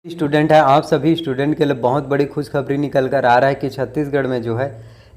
Student है, आप सभी स्टूडेंट के लिए बहुत बड़ी खुशखबरी निकल कर आ रहा है कि छत्तीसगढ़ में जो है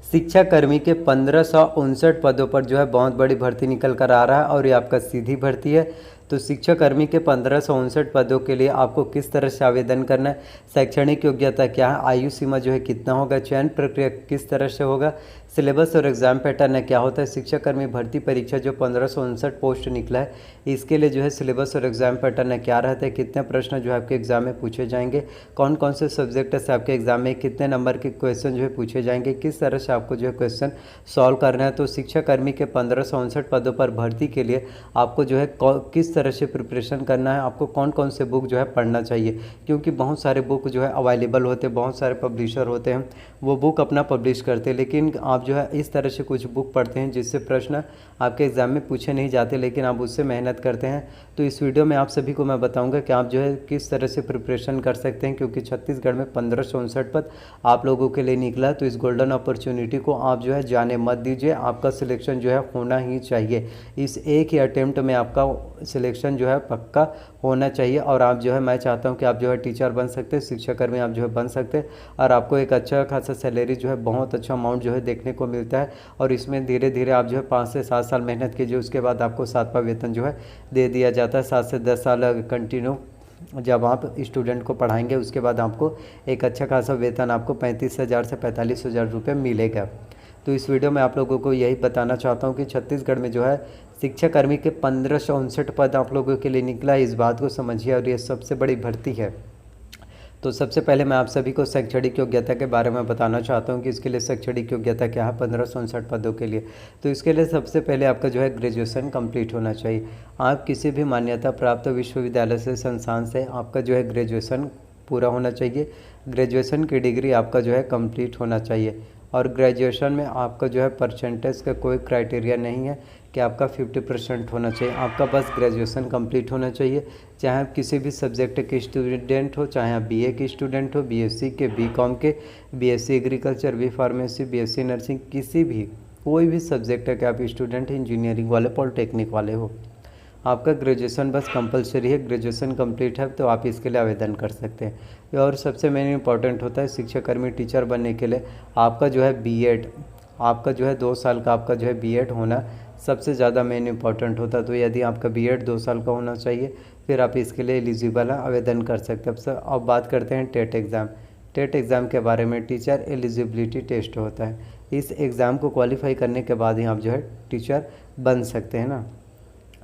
शिक्षा कर्मी के 1559 पदों पर जो है बहुत बड़ी भर्ती निकल कर आ रहा है और ये आपका सीधी भर्ती है। तो शिक्षा कर्मी के 1559 पदों के लिए आपको किस तरह से आवेदन करना है, शैक्षणिक योग्यता क्या है, आयु सीमा जो है कितना होगा, चयन प्रक्रिया किस तरह से होगा, सिलेबस और एग्ज़ाम पैटर्न क्या होता है, शिक्षाकर्मी भर्ती परीक्षा जो 1559 पोस्ट निकला है इसके लिए जो है सिलेबस और एग्ज़ाम पैटर्न क्या रहता है, कितने प्रश्न जो है आपके एग्ज़ाम में पूछे जाएंगे, कौन कौन से सब्जेक्ट से आपके एग्ज़ाम में कितने नंबर के क्वेश्चन जो है पूछे जाएंगे, किस तरह से आपको जो है क्वेश्चन सॉल्व करना है। तो शिक्षाकर्मी के 1559 पदों पर भर्ती के लिए आपको जो है किस तरह से प्रिपरेशन करना है, आपको कौन कौन से बुक जो है पढ़ना चाहिए, क्योंकि बहुत सारे बुक जो है अवेलेबल होते हैं, बहुत सारे पब्लिशर होते हैं वो बुक अपना पब्लिश करते हैं, लेकिन आप जो है इस तरह से कुछ बुक पढ़ते हैं जिससे प्रश्न आपके एग्ज़ाम में पूछे नहीं जाते, लेकिन आप उससे मेहनत करते हैं। तो इस वीडियो में आप सभी को मैं बताऊंगा कि आप जो है किस तरह से प्रिपरेशन कर सकते हैं, क्योंकि छत्तीसगढ़ में 1559 पद आप लोगों के लिए निकला। तो इस गोल्डन अपॉर्चुनिटी को आप जो है जाने मत दीजिए, आपका सिलेक्शन जो है होना ही चाहिए। इस एक ही अटेम्प्ट में आपका सिलेक्शन जो है पक्का होना चाहिए और आप जो है, मैं चाहता हूं कि आप जो है टीचर बन सकते हैं, शिक्षाकर्मी आप जो है बन सकते हैं और आपको एक अच्छा खासा सैलरी जो है बहुत अच्छा अमाउंट जो है देखने को मिलता है। और इसमें धीरे धीरे आप जो है 5 से 7 साल मेहनत कीजिए, उसके बाद आपको 7वां वेतन जो है दे दिया जाता है। 7 से 10 साल कंटिन्यू जब आप स्टूडेंट को पढ़ाएंगे उसके बाद आपको एक अच्छा खासा वेतन आपको 35,000 से 45,000 रुपये मिलेगा। तो इस वीडियो में आप लोगों को यही बताना चाहता हूँ कि छत्तीसगढ़ में जो है शिक्षाकर्मी के 1559 पद आप लोगों के लिए निकला है, इस बात को समझिए और ये सबसे बड़ी भर्ती है। तो सबसे पहले मैं आप सभी को शैक्षणिक योग्यता के बारे में बताना चाहता हूं कि इसके लिए शैक्षणिक योग्यता क्या है 1559 पदों के लिए। तो इसके लिए सबसे पहले आपका जो है ग्रेजुएशन कंप्लीट होना चाहिए। आप किसी भी मान्यता प्राप्त विश्वविद्यालय से, संस्थान से आपका जो है ग्रेजुएशन पूरा होना चाहिए। ग्रेजुएशन की डिग्री आपका जो है कंप्लीट होना चाहिए और ग्रेजुएशन में आपका जो है परसेंटेज का कोई क्राइटेरिया नहीं है कि आपका 50% होना चाहिए, आपका बस ग्रेजुएशन कंप्लीट होना चाहिए। चाहे आप किसी भी सब्जेक्ट के स्टूडेंट हो, चाहे आप बीए के स्टूडेंट हो, बीएससी के, बीकॉम के, BSc agriculture, B pharmacy, BSc nursing, किसी भी कोई भी सब्जेक्ट है कि आप स्टूडेंट इंजीनियरिंग वाले, पॉलिटेक्निक वाले हो, आपका ग्रेजुएशन बस कंपलसरी है। ग्रेजुएशन कंप्लीट है तो आप इसके लिए आवेदन कर सकते हैं। और सबसे मेन इंपॉर्टेंट होता है शिक्षाकर्मी टीचर बनने के लिए आपका जो है बीएड, आपका जो है 2 साल का आपका जो है बीएड होना सबसे ज़्यादा मेन इंपॉर्टेंट होता है। तो यदि आपका बीएड 2 साल का होना चाहिए फिर आप इसके लिए एलिजिबल हैं, आवेदन कर सकते हैं। अब बात करते हैं टेट एग्ज़ाम। टेट एग्ज़ाम के बारे में टीचर एलिजिबिलिटी टेस्ट होता है, इस एग्ज़ाम को क्वालिफाई करने के बाद ही आप जो है टीचर बन सकते हैं ना।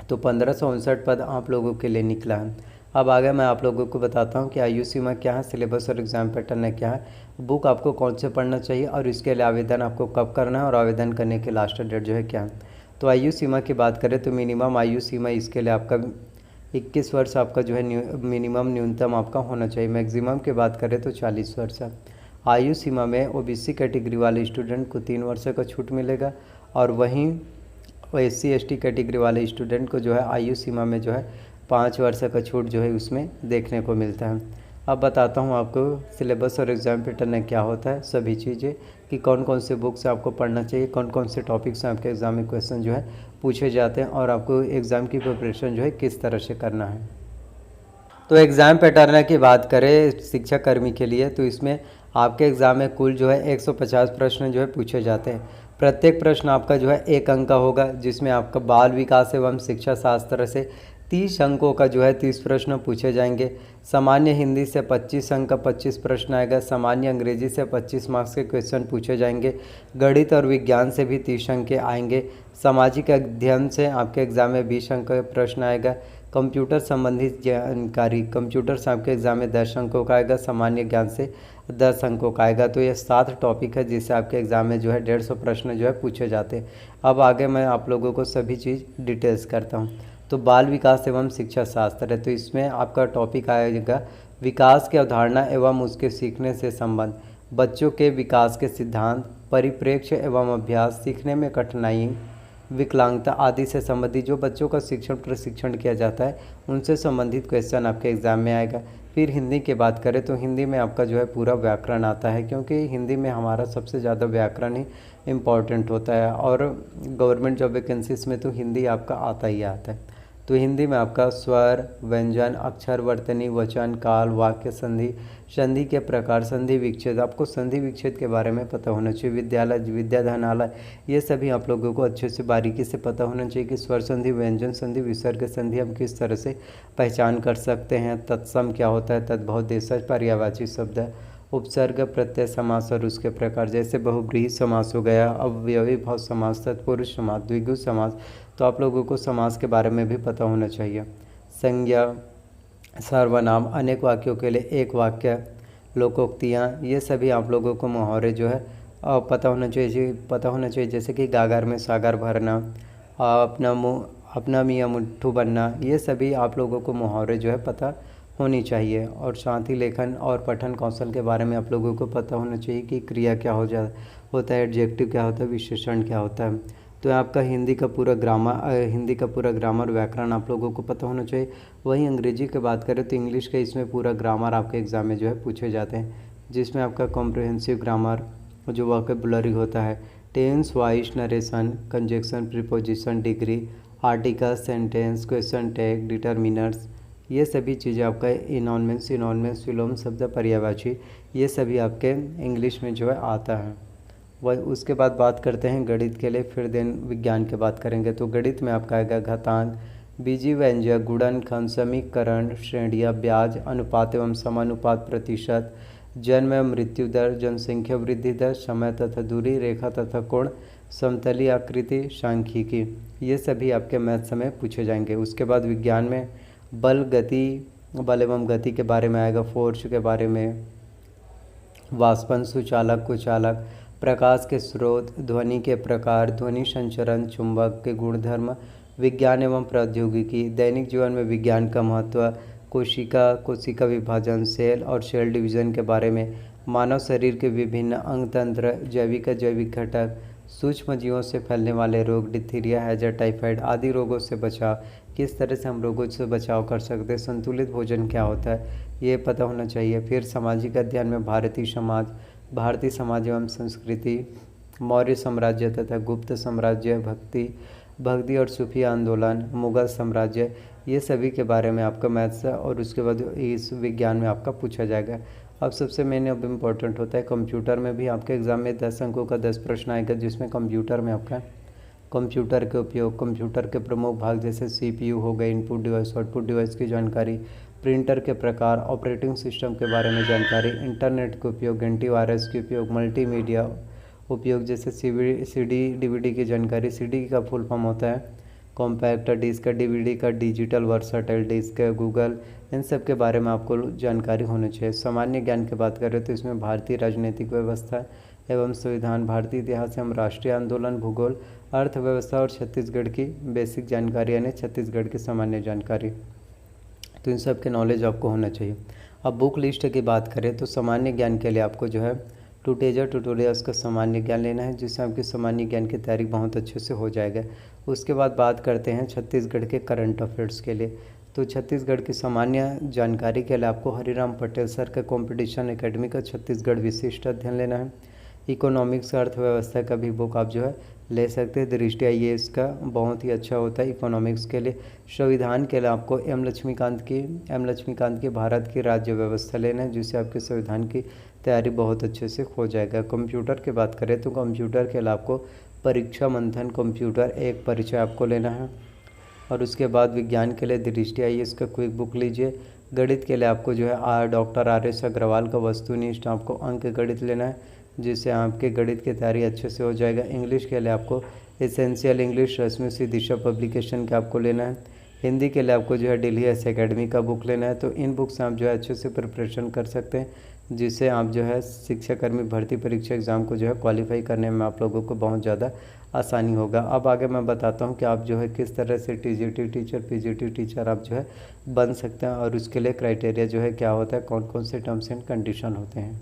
तो 1559 पद आप लोगों के लिए निकला है। अब आगे मैं आप लोगों को बताता हूँ कि आयु सीमा क्या है, सिलेबस और एग्ज़ाम पैटर्न क्या है, बुक आपको कौन से पढ़ना चाहिए और इसके लिए आवेदन आपको कब करना है और आवेदन करने की लास्ट डेट जो है क्या है। तो आयु सीमा की बात करें तो मिनिमम आयु सीमा इसके लिए आपका 21 वर्ष आपका जो है मिनिमम न्यूनतम आपका होना चाहिए। मैक्सिमम की बात करें तो 40 वर्ष है। आयु सीमा में ओबीसी कैटेगरी वाले स्टूडेंट को 3 वर्ष का छूट मिलेगा और वहीं SC ST कैटेगरी वाले स्टूडेंट को जो है आयु सीमा में जो है 5 वर्ष का छूट जो है उसमें देखने को मिलता है। अब बताता हूँ आपको सिलेबस और एग्ज़ाम पैटर्न क्या होता है, सभी चीज़ें कि कौन कौन से बुक से आपको पढ़ना चाहिए, कौन कौन से टॉपिक से आपके एग्ज़ाम में क्वेश्चन जो है पूछे जाते हैं और आपको एग्ज़ाम की प्रिपरेशन जो है किस तरह से करना है। तो एग्ज़ाम पैटर्न की बात करें शिक्षाकर्मी के लिए तो इसमें आपके एग्ज़ाम में कुल जो है 150 प्रश्न जो है पूछे जाते हैं। प्रत्येक प्रश्न आपका जो है 1 अंक का होगा, जिसमें आपका बाल विकास एवं शिक्षा शास्त्र से 30 अंकों का जो है 30 प्रश्न पूछे जाएंगे। सामान्य हिंदी से 25 अंक का 25 प्रश्न आएगा। सामान्य अंग्रेजी से 25 मार्क्स के क्वेश्चन पूछे जाएंगे। गणित और विज्ञान से भी 30 अंक के आएंगे। सामाजिक अध्ययन से आपके एग्ज़ाम में 20 अंक का प्रश्न आएगा। कंप्यूटर संबंधित जानकारी, कंप्यूटर से आपके एग्ज़ाम में 10 अंकों का आएगा। सामान्य ज्ञान से 10 अंकों का आएगा। तो ये 7 टॉपिक है जिससे आपके एग्ज़ाम में जो है 150 प्रश्न जो है पूछे जाते हैं। अब आगे मैं आप लोगों को सभी चीज़ डिटेल्स करता हूँ। तो बाल विकास एवं शिक्षा शास्त्र है, तो इसमें आपका टॉपिक आएगा विकास की अवधारणा एवं उसके सीखने से संबंध, बच्चों के विकास के सिद्धांत, परिप्रेक्ष्य एवं अभ्यास, सीखने में कठिनाई, विकलांगता आदि से संबंधित जो बच्चों का शिक्षण प्रशिक्षण किया जाता है उनसे संबंधित क्वेश्चन आपके एग्ज़ाम में आएगा। फिर हिंदी की बात करें तो हिंदी में आपका जो है पूरा व्याकरण आता है, क्योंकि हिंदी में हमारा सबसे ज़्यादा व्याकरण ही इम्पॉर्टेंट होता है और गवर्नमेंट जॉब वैकेंसीज में तो हिंदी आपका आता ही आता है। तो हिंदी में आपका स्वर, व्यंजन, अक्षर, वर्तनी, वचन, काल, वाक्य, संधि, संधि के प्रकार, संधि विच्छेद, आपको संधि विच्छेद के बारे में पता होना चाहिए। विद्यालय, विद्याधनालय, ये सभी आप लोगों को अच्छे से बारीकी से पता होना चाहिए कि स्वर संधि, व्यंजन संधि, विसर्ग संधि हम किस तरह से पहचान कर सकते हैं। तत्सम क्या होता है, तद्भव, देशज, पर्यायवाची शब्द है। उपसर्ग, प्रत्यय समास और उसके प्रकार, जैसे बहुब्रीहि समास हो गया, अव्ययी भाव समास, तत्पुरुष समास, द्विगु समास। तो आप लोगों को समास के बारे में भी पता होना चाहिए। संज्ञा, सर्वनाम, अनेक वाक्यों के लिए एक वाक्य, लोकोक्तियाँ, ये सभी आप लोगों को मुहावरे जो है पता होना चाहिए। जैसे कि गागर में सागर भरना, अपना मियाँ मुट्ठू बनना, ये सभी आप लोगों को मुहावरे जो है पता होनी चाहिए। और साथ ही लेखन और पठन कौशल के बारे में आप लोगों को पता होना चाहिए कि क्रिया क्या होता है, एडजेक्टिव क्या होता है, विशेषण क्या होता है। तो आपका हिंदी का पूरा ग्रामर, व्याकरण आप लोगों को पता होना चाहिए। वहीं अंग्रेजी की बात करें तो इंग्लिश का इसमें पूरा ग्रामर आपके एग्ज़ाम में जो है पूछे जाते हैं, जिसमें आपका कॉम्प्रिहेंसिव ग्रामर जो वोकैबुलरी होता है, tense, voice, narration, conjunction, preposition, degree, article, sentence, question tag, determiners, ये सभी चीज़ें आपका सिनोनिम्स, विलोम शब्द, पर्यायवाची, ये सभी आपके इंग्लिश में जो है आता है। वह उसके बाद बात करते हैं गणित के लिए, फिर दिन विज्ञान की बात करेंगे। तो गणित में आपका आएगा घातांक, बीजीय व्यंजक, गुणनखंड, समीकरण, श्रेणियाँ, ब्याज, अनुपात एवं समानुपात, प्रतिशत, जन्म एवं मृत्यु दर, जनसंख्या वृद्धि दर, समय तथा दूरी, रेखा तथा कोण, समतली आकृति, सांख्यिकी, ये सभी आपके मैथ्स में पूछे जाएंगे। उसके बाद विज्ञान में बल एवं गति के बारे में आएगा, फोर्स के बारे में, वाष्पन, सुचालक, कुचालक, प्रकाश के स्रोत, ध्वनि के प्रकार, ध्वनि संचरण, चुंबक के गुणधर्म, विज्ञान एवं प्रौद्योगिकी, दैनिक जीवन में विज्ञान का महत्व, कोशिका विभाजन, सेल और सेल डिवीजन के बारे में, मानव शरीर के विभिन्न अंग तंत्र, जैविक घटक, सूक्ष्म जीवों से फैलने वाले रोग, डिथीरिया, हैजा, टाइफाइड आदि रोगों से बचाव, किस तरह से हम रोगों से बचाव कर सकते हैं, संतुलित भोजन क्या होता है, ये पता होना चाहिए। फिर सामाजिक अध्ययन में भारतीय समाज एवं संस्कृति, मौर्य साम्राज्य तथा गुप्त साम्राज्य, भक्ति और सूफी आंदोलन, मुगल साम्राज्य, ये सभी के बारे में आपका मैथ्स और उसके बाद इस विज्ञान में आपका पूछा जाएगा। अब सबसे मेन अब इम्पोर्टेंट होता है कंप्यूटर में भी आपके एग्ज़ाम में 10 अंकों का 10 प्रश्न आएगा, जिसमें कंप्यूटर में आपका कंप्यूटर के उपयोग, कंप्यूटर के प्रमुख भाग जैसे सीपीयू हो गए, इनपुट डिवाइस, आउटपुट डिवाइस की जानकारी, प्रिंटर के प्रकार, ऑपरेटिंग सिस्टम के बारे में जानकारी, इंटरनेट के उपयोग, एंटीवायरस के उपयोग, मल्टीमीडिया उपयोग जैसे सीडी डीवीडी की जानकारी, सीडी का फुल फॉर्म होता है कॉम्पैक्ट डिस्क, डीवीडी का डिजिटल वर्सटाइल डिस्क, गूगल, इन सब के बारे में आपको जानकारी होनी चाहिए। सामान्य ज्ञान की बात करें तो इसमें भारतीय राजनीतिक व्यवस्था एवं संविधान, भारतीय इतिहास एवं राष्ट्रीय आंदोलन, भूगोल, अर्थव्यवस्था और छत्तीसगढ़ की बेसिक जानकारी यानी छत्तीसगढ़ की सामान्य जानकारी, तो इन सब के नॉलेज आपको होना चाहिए। अब बुक लिस्ट की बात करें तो सामान्य ज्ञान के लिए आपको जो है टूटेजर ट्यूटोरियल्स का सामान्य ज्ञान लेना है, जिससे आपकी सामान्य ज्ञान की तैयारी बहुत अच्छे से हो जाएगा। उसके बाद बात करते हैं छत्तीसगढ़ के करंट अफेयर्स के लिए। तो छत्तीसगढ़ की सामान्य जानकारी के लिए आपको हरिराम पटेल सर का कॉम्पिटिशन एकेडमी का छत्तीसगढ़ विशिष्ट अध्ययन लेना है। इकोनॉमिक्स, अर्थव्यवस्था का भी बुक आप जो है ले सकते हैं। दृष्टि IAS का बहुत ही अच्छा होता है इकोनॉमिक्स के लिए। संविधान के लिए आपको एम लक्ष्मीकांत की भारत की राज्य व्यवस्था लेना है, जिससे आपके संविधान की तैयारी बहुत अच्छे से हो जाएगा। कंप्यूटर की बात करें तो कंप्यूटर के लिए आपको परीक्षा मंथन कंप्यूटर एक परिचय आपको लेना है। और उसके बाद विज्ञान के लिए दृष्टि IAS का क्विक बुक लीजिए। गणित के लिए आपको जो है डॉक्टर RS अग्रवाल का वस्तुनिष्ठ आपको अंक गणित लेना है, जिससे आपके गणित की तैयारी अच्छे से हो जाएगा। इंग्लिश के लिए आपको एसेंशियल इंग्लिश रश्मि सी दिशा पब्लिकेशन का आपको लेना है। हिंदी के लिए आपको जो है दिल्ली एस एकेडमी का बुक लेना है। तो इन बुक से आप जो है अच्छे से प्रिपरेशन कर सकते हैं, जिससे आप जो है शिक्षाकर्मी भर्ती परीक्षा एग्ज़ाम को जो है क्वालिफाई करने में आप लोगों को बहुत ज़्यादा आसानी होगा। अब आगे मैं बताता हूँ कि आप जो है किस तरह से TGT टीचर, PGT टीचर आप जो है बन सकते हैं, और उसके लिए क्राइटेरिया जो है क्या होता है, कौन कौन से टर्म्स एंड कंडीशन होते हैं।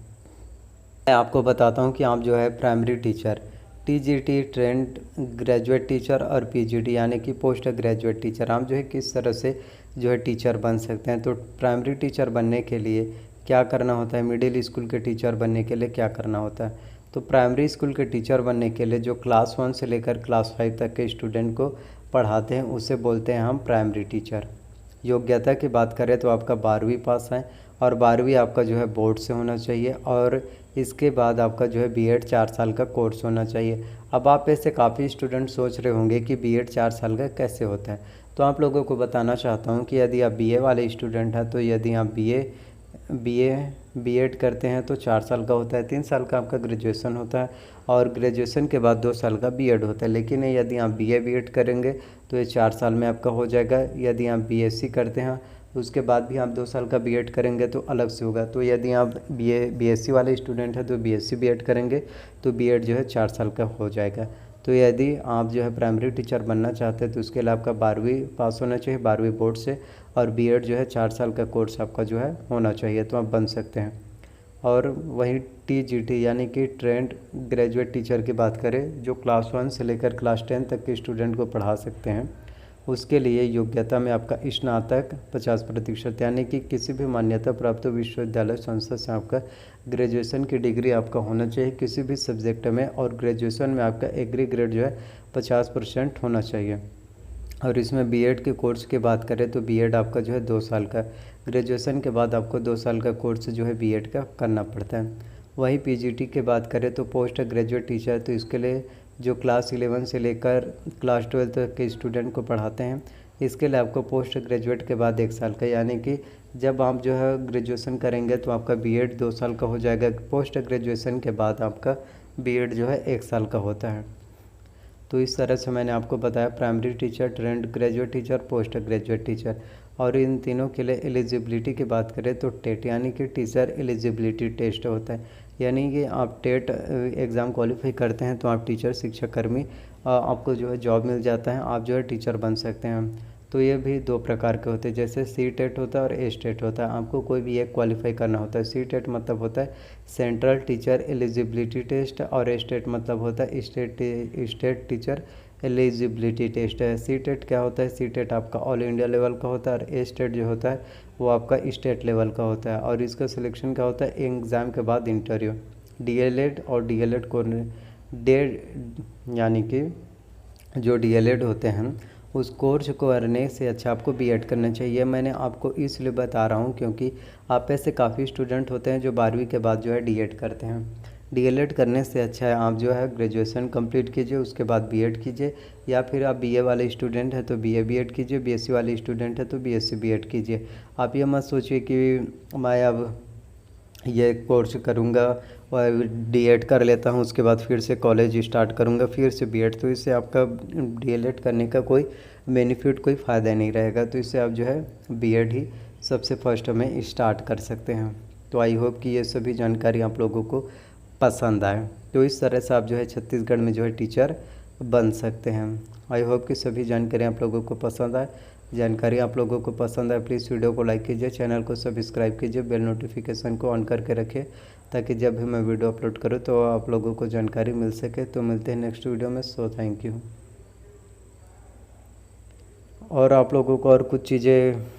मैं आपको बताता हूँ कि आप जो है primary teacher, TGT trained graduate teacher और PGT यानी कि पोस्ट ग्रेजुएट टीचर, आप जो है किस तरह से जो है टीचर बन सकते हैं। तो प्राइमरी टीचर बनने के लिए क्या करना होता है, मिडिल स्कूल के टीचर बनने के लिए क्या करना होता है। तो प्राइमरी स्कूल के टीचर बनने के लिए जो क्लास 1 से लेकर क्लास 5 तक के स्टूडेंट को पढ़ाते हैं उसे बोलते हैं हम प्राइमरी टीचर। योग्यता की बात करें तो आपका 12वीं पास है और 12वीं आपका जो है बोर्ड से होना चाहिए और इसके बाद आपका जो है बीएड 4 साल का कोर्स होना चाहिए। अब आप ऐसे काफ़ी स्टूडेंट सोच रहे होंगे कि बीएड 4 साल का कैसे होता है, तो आप लोगों को बताना चाहता हूँ कि यदि आप बीए वाले स्टूडेंट हैं तो यदि आप बीएड करते हैं तो 4 साल का होता है, 3 साल का आपका ग्रेजुएशन होता है और ग्रेजुएशन के बाद 2 साल का बीएड होता है। लेकिन यदि आप बीएड करेंगे तो ये 4 साल में आपका हो जाएगा। यदि आप बीएससी करते हैं तो उसके बाद भी आप 2 साल का बीएड करेंगे तो अलग से होगा। तो यदि आप बीएससी वाले स्टूडेंट हैं तो बीएससी बीएड करेंगे तो बीएड जो है 4 साल का हो जाएगा। तो यदि आप जो है प्राइमरी टीचर बनना चाहते हैं तो उसके लिए आपका 12वीं पास होना चाहिए, 12वीं बोर्ड से, और बीएड जो है 4 साल का कोर्स आपका जो है होना चाहिए, तो आप बन सकते हैं। और वहीं टीजीटी यानी कि ट्रेंड ग्रेजुएट टीचर की बात करें, जो क्लास 1 से लेकर क्लास 10 तक के स्टूडेंट को पढ़ा सकते हैं, उसके लिए योग्यता में आपका स्नातक 50% यानी कि किसी भी मान्यता प्राप्त विश्वविद्यालय संस्था से आपका ग्रेजुएशन की डिग्री आपका होना चाहिए किसी भी सब्जेक्ट में, और ग्रेजुएशन में आपका एग्री ग्रेड जो है 50% होना चाहिए। और इसमें बीएड के कोर्स की बात करें तो बीएड आपका जो है 2 साल का, ग्रेजुएशन के बाद आपको 2 साल का कोर्स जो है बीएड का करना पड़ता है। वही पीजीटी की बात करें तो पोस्ट ग्रेजुएट टीचर, तो इसके लिए जो क्लास 11 से लेकर क्लास 12 तक के स्टूडेंट को पढ़ाते हैं, इसके लिए आपको पोस्ट ग्रेजुएट के बाद 1 साल का, यानी कि जब आप जो है ग्रेजुएशन करेंगे तो आपका बीएड 2 साल का हो जाएगा, पोस्ट ग्रेजुएशन के बाद आपका बीएड जो है 1 साल का होता है। तो इस तरह से मैंने आपको बताया primary teacher, trained graduate teacher, post graduate teacher. और इन तीनों के लिए एलिजिबिलिटी की बात करें तो टेट यानी कि टीचर एलिजिबिलिटी टेस्ट होता है, यानी कि आप टेट एग्ज़ाम क्वालिफाई करते हैं तो आप टीचर शिक्षाकर्मी आपको जो है जॉब मिल जाता है, आप जो है टीचर बन सकते हैं। तो ये भी 2 प्रकार के होते हैं, जैसे सी टेट होता है और एस टेट होता है। आपको कोई भी एक क्वालिफाई करना होता है। सी टेट मतलब होता है सेंट्रल टीचर एलिजिबिलिटी टेस्ट और एस टेट मतलब होता है स्टेट टीचर एलिजिबिलिटी टेस्ट है। सी टेट क्या होता है? सी टेट आपका ऑल इंडिया लेवल का होता है और एस टेट जो होता है वो आपका स्टेट लेवल का होता है। और इसका सिलेक्शन क्या होता है? एग्ज़ाम के बाद इंटरव्यू। डीएलएड और डीएलएड को यानी कि जो डीएलएड होते हैं उस कोर्स को करने से अच्छा आपको बीएड करना चाहिए। मैंने आपको इसलिए बता रहा हूँ क्योंकि आप ऐसे काफ़ी स्टूडेंट होते हैं जो 12वीं के बाद जो है डीएड करते हैं। डीएलएड करने से अच्छा है आप जो है ग्रेजुएशन कंप्लीट कीजिए, उसके बाद बीएड कीजिए, या फिर आप बीए वाले स्टूडेंट हैं तो बीए बीएड कीजिए, बीएससी वाले स्टूडेंट हैं तो बीएससी बीएड कीजिए। आप ये मत सोचिए कि मैं अब ये कोर्स करूँगा और डीएड कर लेता हूँ उसके बाद फिर से कॉलेज स्टार्ट करूँगा फिर से बीएड, तो इससे आपका डीएलएड करने का कोई बेनिफिट, कोई फ़ायदा नहीं रहेगा। तो इससे आप जो है बीएड ही सबसे फर्स्ट में स्टार्ट कर सकते हैं। तो आई होप कि ये सभी जानकारी आप लोगों को पसंद आए। तो इस तरह से आप जो है छत्तीसगढ़ में जो है टीचर बन सकते हैं। आई होप कि सभी जानकारी आप लोगों को पसंद आए। जानकारी आप लोगों को पसंद आए प्लीज़ वीडियो को लाइक कीजिए, चैनल को सब्सक्राइब कीजिए, बेल नोटिफिकेशन को ऑन करके रखें ताकि जब भी मैं वीडियो अपलोड करूँ तो आप लोगों को जानकारी मिल सके। तो मिलते हैं नेक्स्ट वीडियो में। So thank you. और आप लोगों को और कुछ चीज़ें